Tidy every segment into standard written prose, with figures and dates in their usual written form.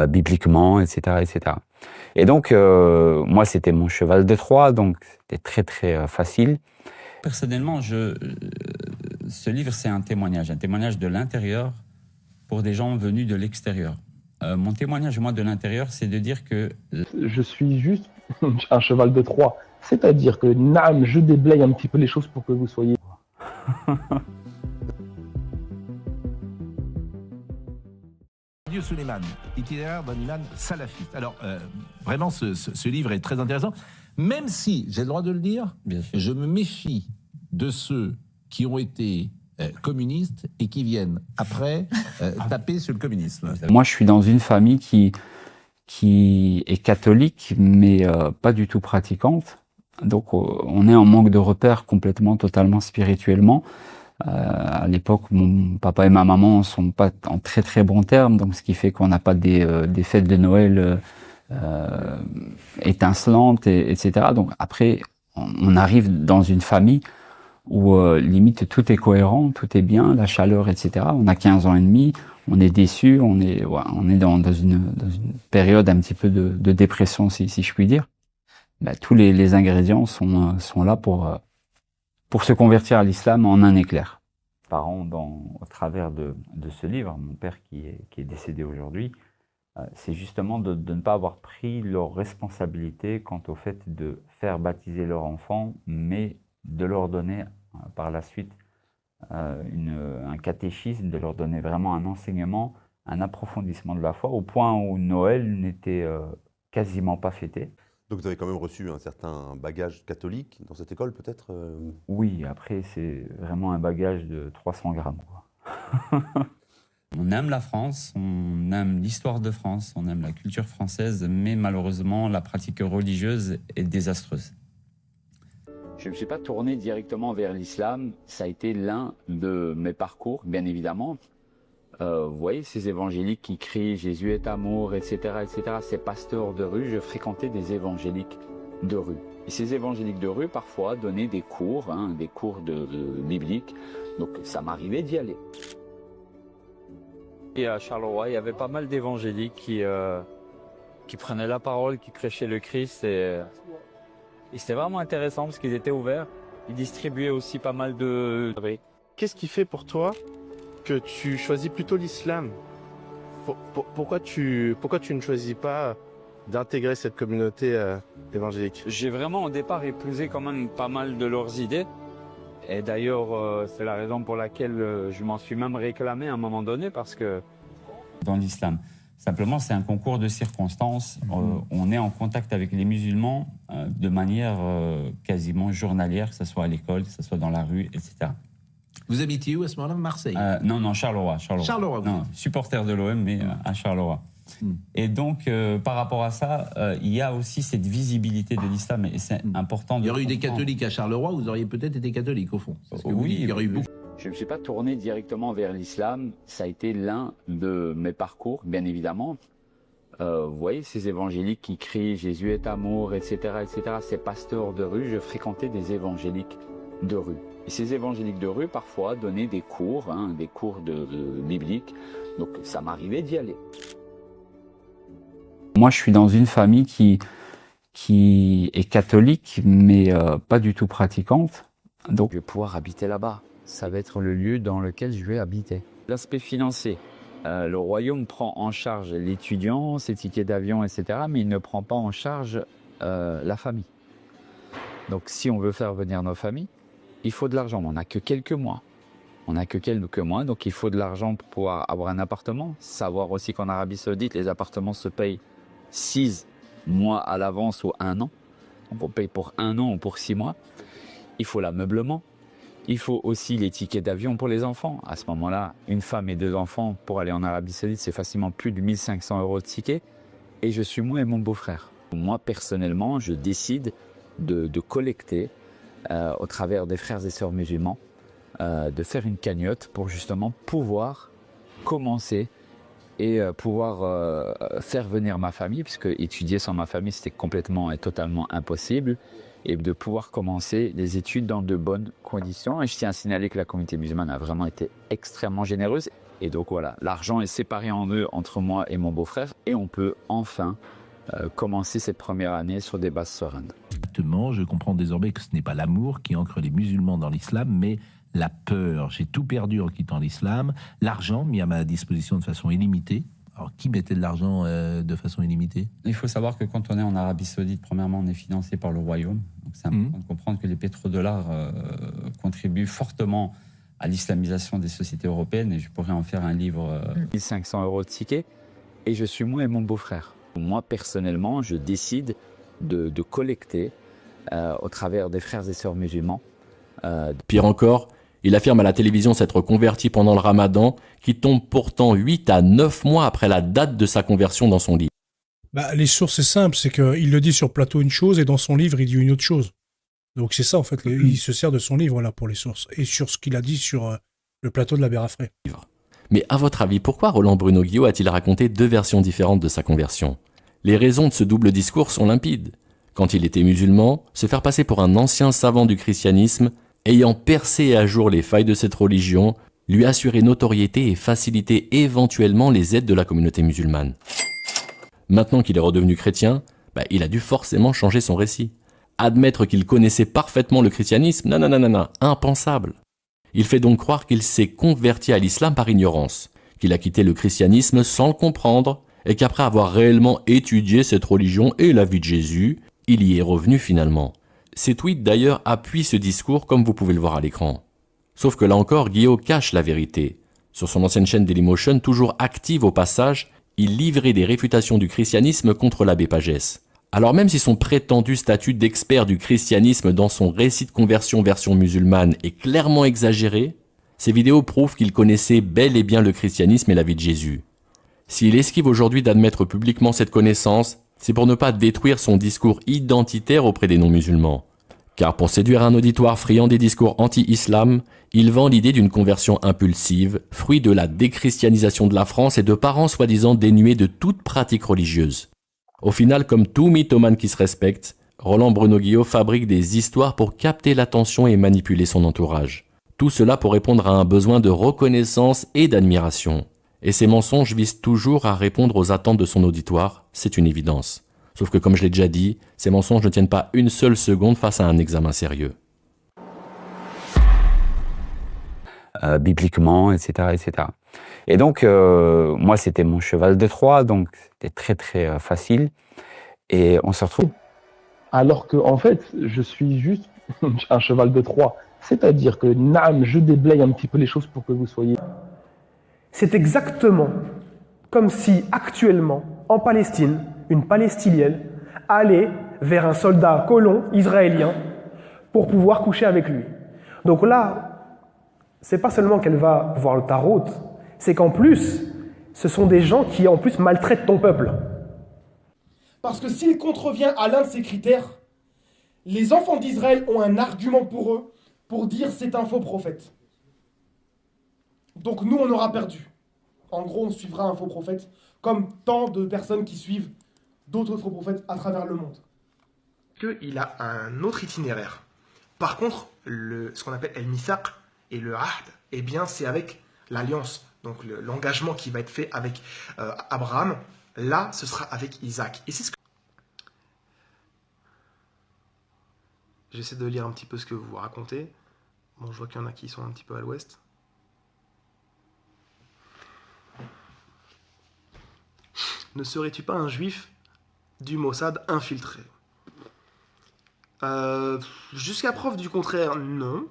bibliquement, etc., etc. Et donc, moi, c'était mon cheval de Troie, donc c'était très, très facile. Personnellement, ce livre, c'est un témoignage de l'intérieur pour des gens venus de l'extérieur. Mon témoignage, moi, de l'intérieur, c'est de dire que... Je suis juste un cheval de Troie. C'est-à-dire que, naam, je déblaye un petit peu les choses pour que vous soyez... Souleymane, itinéraire d'un imam salafiste. Alors, vraiment, ce livre est très intéressant. Même si, j'ai le droit de le dire, je me méfie de ceux qui ont été communistes et qui viennent après taper sur le communisme. Moi, je suis dans une famille qui est catholique, mais pas du tout pratiquante. Donc, on est en manque de repères complètement, totalement spirituellement. À l'époque, mon papa et ma maman sont pas en très très bons termes, donc ce qui fait qu'on n'a pas des fêtes de Noël étincelantes, etc. Donc après, on arrive dans une famille où limite tout est cohérent, tout est bien, la chaleur, etc. On a 15 ans et demi, on est déçu, on est dans une période un petit peu de dépression, si je puis dire. Bah, tous les ingrédients sont là pour se convertir à l'islam en un éclair. Parents, au travers de ce livre, mon père qui est décédé aujourd'hui, c'est justement de ne pas avoir pris leurs responsabilités quant au fait de faire baptiser leur enfant, mais de leur donner par la suite un catéchisme, de leur donner vraiment un enseignement, un approfondissement de la foi, au point où Noël n'était quasiment pas fêté. Donc vous avez quand même reçu un certain bagage catholique dans cette école, peut-être Oui, après, c'est vraiment un bagage de 300 grammes, quoi. On aime la France, on aime l'histoire de France, on aime la culture française, mais malheureusement, la pratique religieuse est désastreuse. Je ne me suis pas tourné directement vers l'islam, ça a été l'un de mes parcours, bien évidemment. Vous voyez, ces évangéliques qui crient « Jésus est amour », etc., ces pasteurs de rue, je fréquentais des évangéliques de rue. Et ces évangéliques de rue, parfois, donnaient des cours de bibliques, donc ça m'arrivait d'y aller. Et à Charleroi, il y avait pas mal d'évangéliques qui prenaient la parole, qui prêchaient le Christ, et c'était vraiment intéressant parce qu'ils étaient ouverts. Ils distribuaient aussi pas mal de... Qu'est-ce qui fait pour toi que tu choisis plutôt l'islam? Pourquoi tu ne choisis pas d'intégrer cette communauté évangélique? J'ai vraiment au départ épousé quand même pas mal de leurs idées. Et d'ailleurs, c'est la raison pour laquelle je m'en suis même réclamé à un moment donné, parce que... Dans l'islam. Simplement, c'est un concours de circonstances. On est en contact avec les musulmans de manière quasiment journalière, que ce soit à l'école, que ce soit dans la rue, etc. Vous habitiez où à ce moment-là? Marseille? Non, Charleroi. Charleroi, non, supporter de l'OM, mais à Charleroi. Et donc, par rapport à ça, il y a aussi cette visibilité de l'islam, et c'est important de... Il y aurait eu des catholiques à Charleroi, vous auriez peut-être été catholique, au fond. Parce que oui, il y aurait eu beaucoup. Je ne me suis pas tourné directement vers l'islam, ça a été l'un de mes parcours, bien évidemment. Vous voyez, ces évangéliques qui crient « Jésus est amour », etc., ces pasteurs de rue, je fréquentais des évangéliques de rue. Et ces évangéliques de rue, parfois, donnaient des cours de bibliques, donc ça m'arrivait d'y aller. Moi, je suis dans une famille qui est catholique, mais pas du tout pratiquante. Donc, je vais pouvoir habiter là-bas. Ça va être le lieu dans lequel je vais habiter. L'aspect financier. Le royaume prend en charge l'étudiant, ses tickets d'avion, etc., mais il ne prend pas en charge la famille. Donc, si on veut faire venir nos familles, il faut de l'argent. On n'a que quelques mois. Donc il faut de l'argent pour pouvoir avoir un appartement. Savoir aussi qu'en Arabie Saoudite, les appartements se payent 6 mois à l'avance ou 1 an. Donc on paye pour 1 an ou pour 6 mois. Il faut l'ameublement. Il faut aussi les tickets d'avion pour les enfants. À ce moment-là, une femme et 2 enfants pour aller en Arabie Saoudite, c'est facilement plus de 1 500 € de ticket. Et je suis moi et mon beau-frère. Moi, personnellement, je décide de collecter au travers des frères et sœurs musulmans, de faire une cagnotte pour justement pouvoir commencer et pouvoir faire venir ma famille, puisque étudier sans ma famille, c'était complètement et totalement impossible. et de pouvoir commencer les études dans de bonnes conditions. Et je tiens à signaler que la communauté musulmane a vraiment été extrêmement généreuse. Et donc voilà, l'argent est séparé en deux entre moi et mon beau-frère et on peut enfin commencer cette première année sur des bases sereines. Exactement, je comprends désormais que ce n'est pas l'amour qui ancre les musulmans dans l'islam, mais la peur. J'ai tout perdu en quittant l'islam, l'argent mis à ma disposition de façon illimitée. Alors, qui mettait de l'argent de façon illimitée? Il faut savoir que quand on est en Arabie Saoudite, premièrement, on est financé par le royaume. Donc, c'est important de comprendre que les pétrodollars contribuent fortement à l'islamisation des sociétés européennes. Et je pourrais en faire un livre. 1500 € de ticket. Et je suis moi et mon beau-frère. Moi, personnellement, je décide de collecter au travers des frères et sœurs musulmans. Pire encore, il affirme à la télévision s'être converti pendant le ramadan, qui tombe pourtant 8 à 9 mois après la date de sa conversion dans son livre. Les sources, c'est simple, c'est qu'il le dit sur plateau une chose et dans son livre, il dit une autre chose. Donc c'est ça, en fait, il se sert de son livre là pour les sources. Et sur ce qu'il a dit sur le plateau de la Bérafré. Mais à votre avis, pourquoi Roland Bruno Guillot a-t-il raconté deux versions différentes de sa conversion? Les raisons de ce double discours sont limpides. Quand il était musulman, se faire passer pour un ancien savant du christianisme, ayant percé à jour les failles de cette religion, lui assurer notoriété et faciliter éventuellement les aides de la communauté musulmane. Maintenant qu'il est redevenu chrétien, il a dû forcément changer son récit. Admettre qu'il connaissait parfaitement le christianisme, non, impensable. Il fait donc croire qu'il s'est converti à l'islam par ignorance, qu'il a quitté le christianisme sans le comprendre, et qu'après avoir réellement étudié cette religion et la vie de Jésus, il y est revenu finalement. Ces tweets d'ailleurs appuient ce discours comme vous pouvez le voir à l'écran. Sauf que là encore, Guillot cache la vérité. Sur son ancienne chaîne Dailymotion, toujours active au passage, il livrait des réfutations du christianisme contre l'abbé Pagès. Alors même si son prétendu statut d'expert du christianisme dans son récit de conversion version musulmane est clairement exagéré, ces vidéos prouvent qu'il connaissait bel et bien le christianisme et la vie de Jésus. S'il esquive aujourd'hui d'admettre publiquement cette connaissance, c'est pour ne pas détruire son discours identitaire auprès des non-musulmans. Car pour séduire un auditoire friand des discours anti-islam, il vend l'idée d'une conversion impulsive, fruit de la déchristianisation de la France et de parents soi-disant dénués de toute pratique religieuse. Au final, comme tout mythomane qui se respecte, Roland Bruno Guillot fabrique des histoires pour capter l'attention et manipuler son entourage. Tout cela pour répondre à un besoin de reconnaissance et d'admiration. Et ces mensonges visent toujours à répondre aux attentes de son auditoire, c'est une évidence. Sauf que comme je l'ai déjà dit, ces mensonges ne tiennent pas une seule seconde face à un examen sérieux. Bibliquement, etc., etc. Et donc, moi, c'était mon cheval de Troie, donc c'était très, très facile. Et on se retrouve. Alors que, en fait, je suis juste un cheval de Troie. C'est-à-dire que, naam, je déblaye un petit peu les choses pour que vous soyez... C'est exactement comme si, actuellement, en Palestine, une Palestinienne allait vers un soldat colon israélien pour pouvoir coucher avec lui. Donc là, c'est pas seulement qu'elle va voir le tarot, c'est qu'en plus, ce sont des gens qui en plus maltraitent ton peuple. Parce que s'il contrevient à l'un de ces critères, les enfants d'Israël ont un argument pour eux, pour dire c'est un faux prophète. Donc nous, on aura perdu. En gros, on suivra un faux prophète, comme tant de personnes qui suivent d'autres faux prophètes à travers le monde. Il a un autre itinéraire. Par contre, ce qu'on appelle El Mithaq et le Ahd, eh bien, c'est avec l'alliance. Donc l'engagement qui va être fait avec Abraham, là, ce sera avec Isaac. Et c'est ce que... J'essaie de lire un petit peu ce que vous racontez. Bon, je vois qu'il y en a qui sont un petit peu à l'ouest. Ne serais-tu pas un juif du Mossad infiltré? Jusqu'à preuve du contraire, non.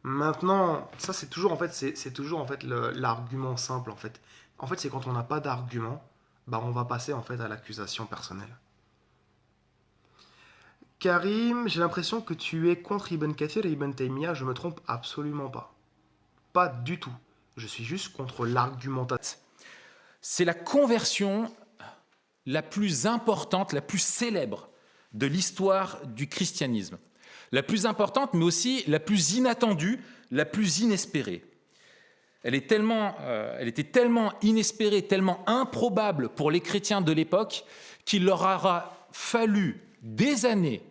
Maintenant, ça c'est toujours en fait, c'est toujours en fait l'argument simple en fait. En fait, c'est quand on n'a pas d'argument, on va passer en fait à l'accusation personnelle. Karim, j'ai l'impression que tu es contre Ibn Kathir et Ibn Taymiyyah. Je me trompe absolument pas. Pas du tout. Je suis juste contre l'argumentation. C'est la conversion la plus importante, la plus célèbre de l'histoire du christianisme. La plus importante, mais aussi la plus inattendue, la plus inespérée. Elle était tellement inespérée, tellement improbable pour les chrétiens de l'époque qu'il leur aura fallu des années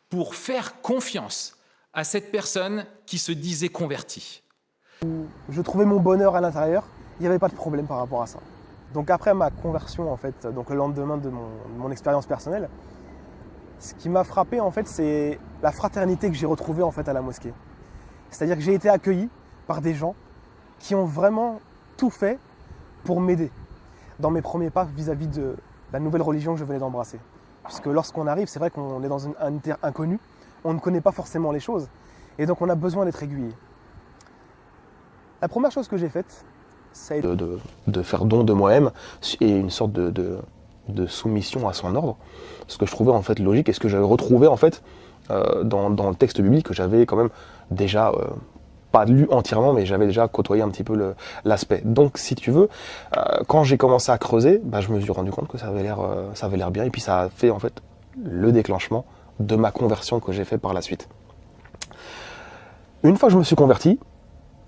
pour faire confiance à cette personne qui se disait convertie. Je trouvais mon bonheur à l'intérieur, il n'y avait pas de problème par rapport à ça. Donc après ma conversion, en fait, donc le lendemain de mon expérience personnelle, ce qui m'a frappé, en fait, c'est la fraternité que j'ai retrouvée, en fait, à la mosquée. C'est-à-dire que j'ai été accueilli par des gens qui ont vraiment tout fait pour m'aider dans mes premiers pas vis-à-vis de la nouvelle religion que je venais d'embrasser. Puisque lorsqu'on arrive, c'est vrai qu'on est dans un terre inconnu, on ne connaît pas forcément les choses, et donc on a besoin d'être aiguillé. La première chose que j'ai faite, c'est de faire don de moi-même et une sorte de soumission à son ordre, ce que je trouvais en fait logique et ce que j'avais retrouvé en fait dans le texte biblique que j'avais quand même déjà pas lu entièrement, mais j'avais déjà côtoyé un petit peu l'aspect. Donc si tu veux, quand j'ai commencé à creuser, je me suis rendu compte que ça avait l'air bien, et puis ça a fait en fait le déclenchement de ma conversion que j'ai fait par la suite. Une fois que je me suis converti,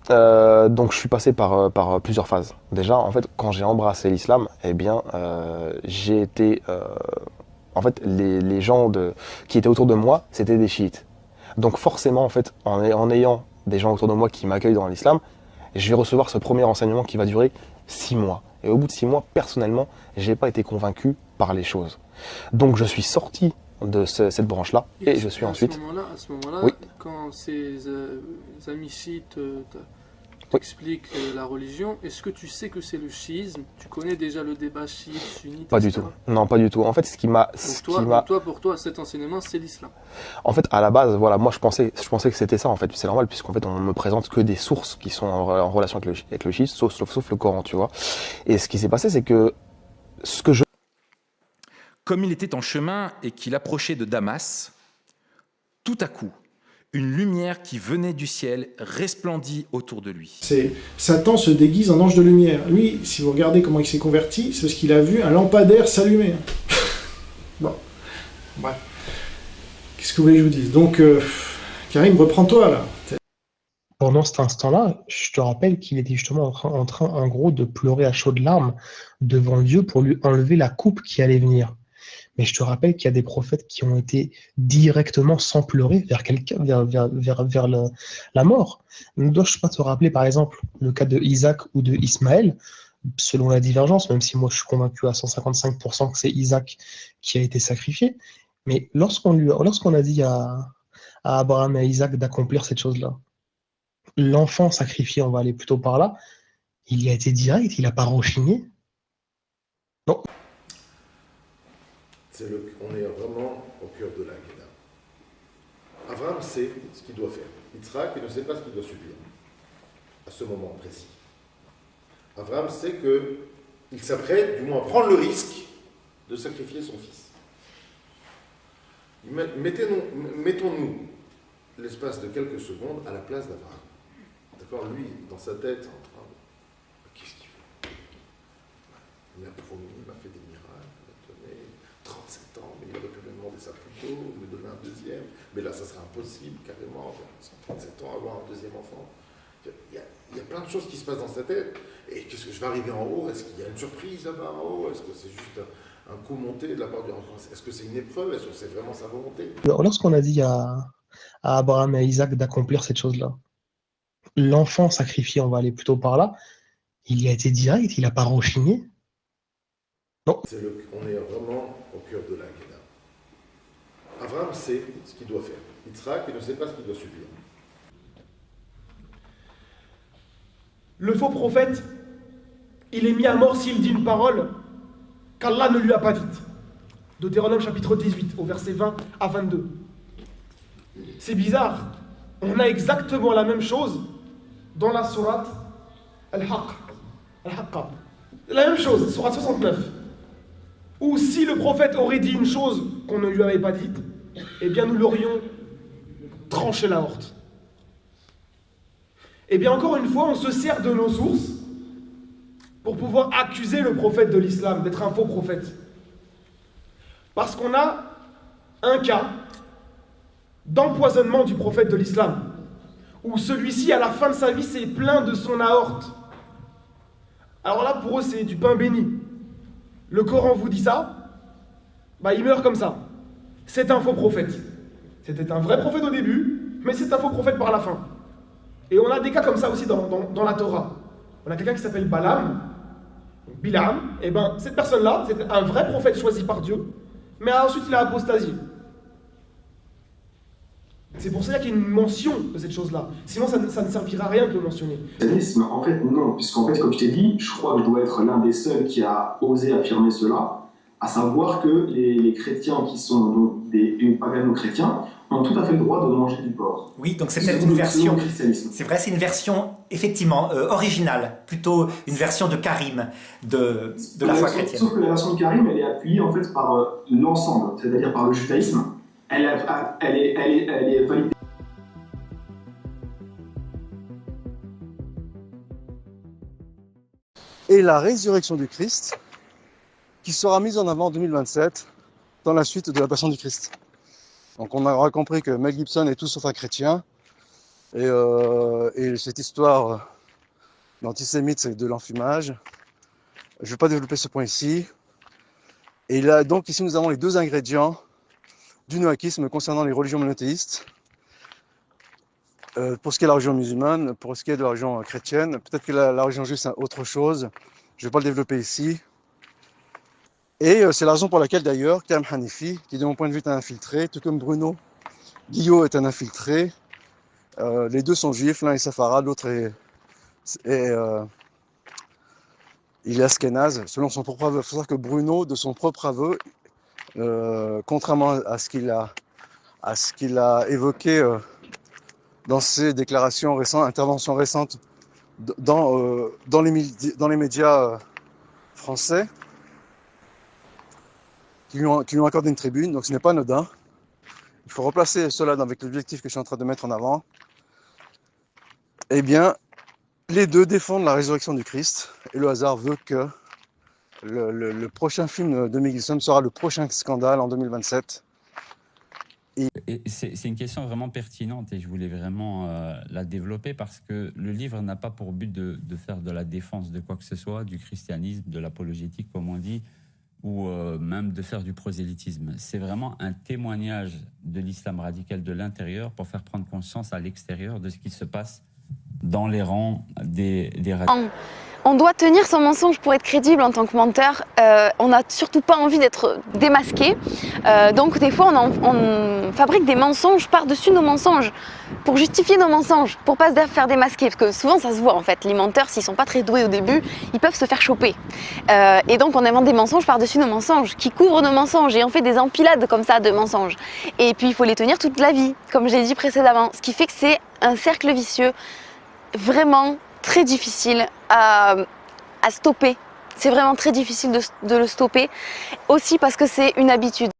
donc je suis passé par plusieurs phases. Déjà, en fait, quand j'ai embrassé l'islam, eh bien, j'ai été... en fait, les gens qui étaient autour de moi, c'était des chiites. Donc forcément, en fait, en ayant des gens autour de moi qui m'accueillent dans l'islam, je vais recevoir ce premier enseignement qui va durer 6 mois. Et au bout de 6 mois, personnellement, j'ai pas été convaincu par les choses. Donc je suis sorti de cette branche-là et je suis ensuite... À ce moment-là, oui. Quand ces amis chiites t'expliquent la religion, est-ce que tu sais que c'est le chiisme? Tu connais déjà le débat chiite, sunnite? Pas du tout. Non, pas du tout. En fait, pour toi, cet enseignement, c'est l'islam. En fait, à la base, voilà, moi je pensais que c'était ça, en fait. C'est normal, puisqu'en fait, on me présente que des sources qui sont en relation avec le chiisme, sauf le Coran, tu vois. Et ce qui s'est passé, c'est que Comme il était en chemin et qu'il approchait de Damas, tout à coup, une lumière qui venait du ciel resplendit autour de lui. Satan se déguise en ange de lumière. Lui, si vous regardez comment il s'est converti, c'est parce qu'il a vu un lampadaire s'allumer. Bon, bref. Qu'est-ce que vous voulez que je vous dise? Donc, Karim, reprends-toi là. Pendant cet instant-là, je te rappelle qu'il était justement en train, en gros, de pleurer à chaudes larmes devant Dieu pour lui enlever la coupe qui allait venir. Mais je te rappelle qu'il y a des prophètes qui ont été directement sans pleurer vers quelqu'un, vers la mort. Ne dois-je pas te rappeler, par exemple, le cas de Isaac ou de Ismaël, selon la divergence, même si moi je suis convaincu à 155% que c'est Isaac qui a été sacrifié. Mais lorsqu'on a dit à Abraham et à Isaac d'accomplir cette chose-là, l'enfant sacrifié, on va aller plutôt par là, il y a été direct, il n'a pas rechigné. Non. On est vraiment au cœur de la Guéda. Abraham sait ce qu'il doit faire. Yitzhak, il ne sait pas ce qu'il doit subir à ce moment précis. Abraham sait qu'il s'apprête, du moins, à prendre le risque de sacrifier son fils. Mettons-nous l'espace de quelques secondes à la place d'Abraham. D'accord, lui, dans sa tête, en train de... Qu'est-ce qu'il fait? Il m'a promis, il m'a fait des miracles, il m'a donné 37 ans, mais il aurait pu me demander ça plus tôt, me donner un deuxième. Mais là, ça serait impossible, carrément, 37 ans, avoir un deuxième enfant. Il y a plein de choses qui se passent dans sa tête. Et qu'est-ce que je vais arriver en haut? Est-ce qu'il y a une surprise là-bas en haut? Est-ce que c'est juste un coup monté de la part du... Est-ce que c'est une épreuve? Est-ce que c'est vraiment sa volonté? Lorsqu'on a dit à Abraham et à Isaac d'accomplir cette chose-là, l'enfant sacrifié, on va aller plutôt par là, il y a été direct, il n'a pas rechigné. Non. On est vraiment au cœur de la Guéda. Abraham sait ce qu'il doit faire. Yitzhak, il ne sait pas ce qu'il doit subir. Le faux prophète, il est mis à mort s'il dit une parole qu'Allah ne lui a pas dite. Deutéronome chapitre 18, au verset 20 à 22. C'est bizarre. On a exactement la même chose dans la sourate Al-Haqqa. La même chose, sourate 69. Où si le prophète aurait dit une chose qu'on ne lui avait pas dite, eh bien nous l'aurions tranché la horte. Eh bien encore une fois, on se sert de nos sources pour pouvoir accuser le prophète de l'islam d'être un faux prophète. Parce qu'on a un cas d'empoisonnement du prophète de l'islam, où celui-ci, à la fin de sa vie, s'est plaint de son aorte. Alors là, pour eux, c'est du pain béni. Le Coran vous dit ça, il meurt comme ça. C'est un faux prophète. C'était un vrai prophète au début, mais c'est un faux prophète par la fin. Et on a des cas comme ça aussi dans la Torah. On a quelqu'un qui s'appelle Balaam, Bilam, et ben cette personne-là, c'était un vrai prophète choisi par Dieu, mais ensuite il a apostasié. C'est pour ça qu'il y a une mention de cette chose-là. Sinon, ça ne servira à rien de le mentionner. En fait, non, puisqu'en fait, comme je t'ai dit, je crois que je dois être l'un des seuls qui a osé affirmer cela, à savoir que les chrétiens qui sont donc des pagano-chrétiens ont tout à fait le droit de manger du porc. Oui, donc c'est peut-être une version. C'est vrai, c'est une version effectivement originale, plutôt une version de Karim de la foi chrétienne. Sauf que la version de Karim, elle est appuyée en fait par l'ensemble, c'est-à-dire par le judaïsme. Elle est validée. Et la résurrection du Christ, qui sera mise en avant en 2027 dans la suite de la Passion du Christ. Donc on aura compris que Mel Gibson est tout sauf un chrétien, et cette histoire d'antisémite, c'est de l'enfumage. Je ne vais pas développer ce point ici. Et là, donc ici nous avons les deux ingrédients du noaquisme concernant les religions monothéistes. Pour ce qui est de la religion musulmane, pour ce qui est de la religion chrétienne, peut-être que la religion juive c'est autre chose, je ne vais pas le développer ici. Et c'est la raison pour laquelle d'ailleurs, Karim Hanifi, qui de mon point de vue est un infiltré, tout comme Bruno Guillot est un infiltré, les deux sont juifs, l'un est safarade, l'autre il est askénaze, selon son propre aveu. Il faut savoir que Bruno, de son propre aveu, contrairement à ce qu'il a évoqué dans ses déclarations récentes, interventions récentes dans les médias français, qui lui ont accordé une tribune, donc ce n'est pas anodin. Il faut replacer cela avec l'objectif que je suis en train de mettre en avant. Eh bien, les deux défendent la résurrection du Christ, et le hasard veut que le prochain film de Mel Gibson sera le prochain scandale en 2027. Et c'est une question vraiment pertinente et je voulais vraiment la développer parce que le livre n'a pas pour but de faire de la défense de quoi que ce soit, du christianisme, de l'apologétique comme on dit, ou même de faire du prosélytisme. C'est vraiment un témoignage de l'islam radical de l'intérieur pour faire prendre conscience à l'extérieur de ce qui se passe dans les rangs des radicaux. On doit tenir son mensonge pour être crédible en tant que menteur. On n'a surtout pas envie d'être démasqué. Donc des fois, on fabrique des mensonges par-dessus nos mensonges pour justifier nos mensonges, pour pas se faire démasquer. Parce que souvent, ça se voit en fait. Les menteurs, s'ils sont pas très doués au début, ils peuvent se faire choper. Et donc, on invente des mensonges par-dessus nos mensonges, qui couvrent nos mensonges. Et on fait des empilades comme ça de mensonges. Et puis, il faut les tenir toute la vie, comme j'ai dit précédemment. Ce qui fait que c'est un cercle vicieux vraiment très difficile à stopper. C'est vraiment très difficile de le stopper, aussi parce que c'est une habitude.